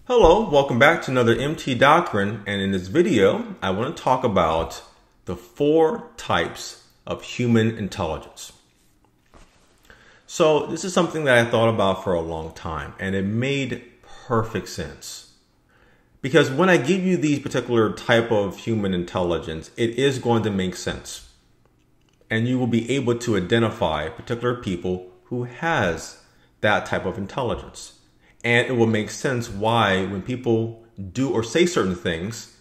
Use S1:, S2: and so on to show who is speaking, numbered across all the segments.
S1: Hello, welcome back to another MT Doctrine, and in this video, I want to talk about the 4 types of human intelligence. So this is something that I thought about for a long time, and it made perfect sense. Because when I give you these particular type of human intelligence, it is going to make sense. And you will be able to identify particular people who has that type of intelligence. And it will make sense why when people do or say certain things,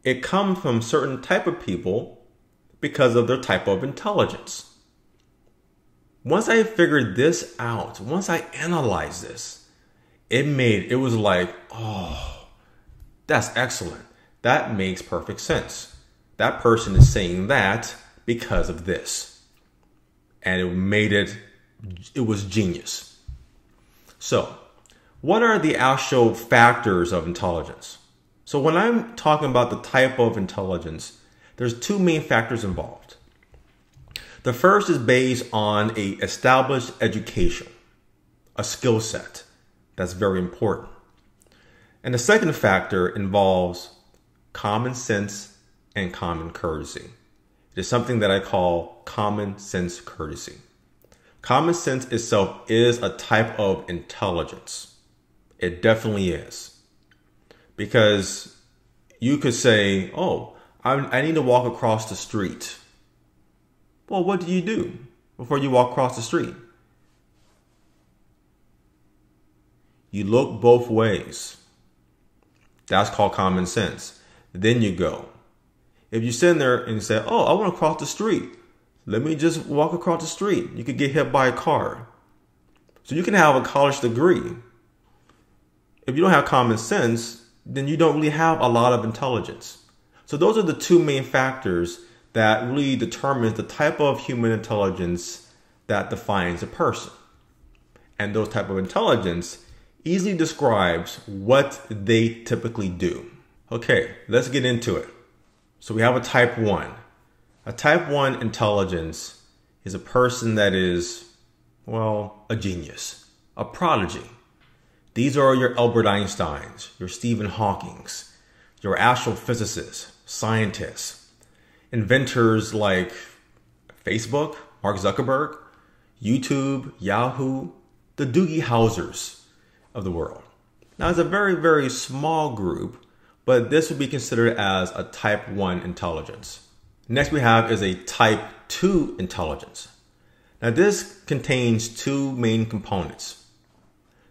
S1: it comes from certain type of people because of their type of intelligence. Once I figured this out, once I analyzed this, it was like, oh, that's excellent. That makes perfect sense. That person is saying that because of this. And it was genius. So, what are the actual factors of intelligence? So when I'm talking about the type of intelligence, there's 2 main factors involved. The first is based on a established education, a skill set. That's very important. And the second factor involves common sense and common courtesy. It is something that I call common sense courtesy. Common sense itself is a type of intelligence. It definitely is. Because you could say, oh, I need to walk across the street. Well, what do you do before you walk across the street? You look both ways. That's called common sense. Then you go. If you sit there and you say, oh, I want to cross the street. Let me just walk across the street. You could get hit by a car. So you can have a college degree. If you don't have common sense, then you don't really have a lot of intelligence. So those are the 2 main factors that really determine the type of human intelligence that defines a person. And those type of intelligence easily describes what they typically do. Okay, let's get into it. So we have a type 1. A type 1 intelligence is a person that is, well, a genius, a prodigy. These are your Albert Einsteins, your Stephen Hawkings, your astrophysicists, scientists, inventors like Facebook, Mark Zuckerberg, YouTube, Yahoo, the Doogie Housers of the world. Now, it's a very, very small group, but this would be considered as a type 1 intelligence. Next we have is a type 2 intelligence. Now, this contains 2 main components.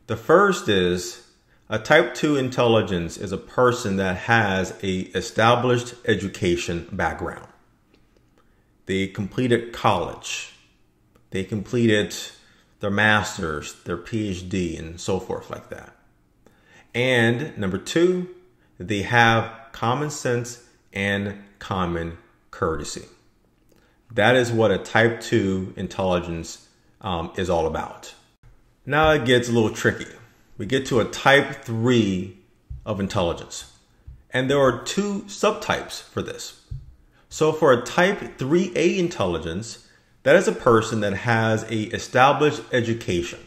S1: The first is a type 2 intelligence is a person that has a established education background. They completed college. They completed their master's, their PhD, and so forth like that. And number 2, they have common sense and common courtesy. That is what a type 2 intelligence is all about. Now it gets a little tricky. We get to a type 3 of intelligence. And there are 2 subtypes for this. So for a type 3A intelligence, that is a person that has a established education.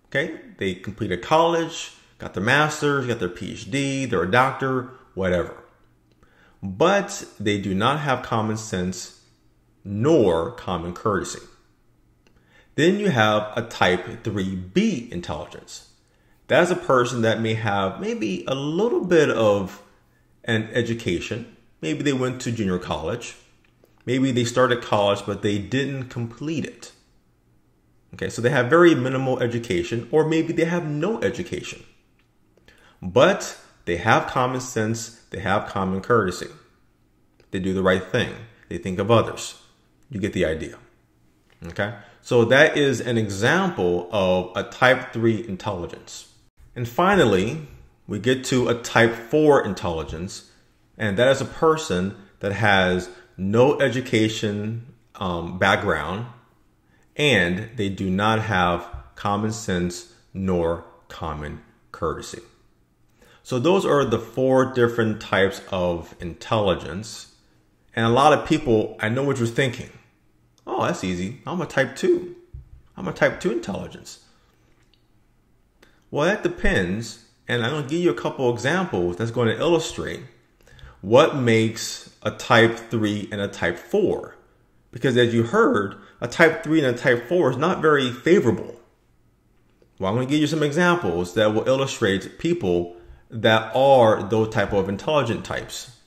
S1: Okay? They completed college, got their master's, got their PhD, they're a doctor, whatever. But they do not have common sense nor common courtesy. Then you have a type 3B intelligence. That is a person that may have maybe a little bit of an education. Maybe they went to junior college. Maybe they started college, but they didn't complete it. Okay, so they have very minimal education, or maybe they have no education. But they have common sense, they have common courtesy. They do the right thing. They think of others. You get the idea. Okay? So that is an example of a type 3 intelligence. And finally, we get to a type 4 intelligence, and that is a person that has no education background, and they do not have common sense nor common courtesy. So those are the 4 different types of intelligence. And a lot of people, I know what you're thinking. Oh, that's easy. I'm a type 2. I'm a type 2 intelligence. Well, that depends And I'm going to give you a couple examples that's going to illustrate what makes a type 3 and a type 4. Because as you heard, a type 3 and a type 4 is not very favorable. Well, I'm going to give you some examples that will illustrate people that are those type of intelligent types.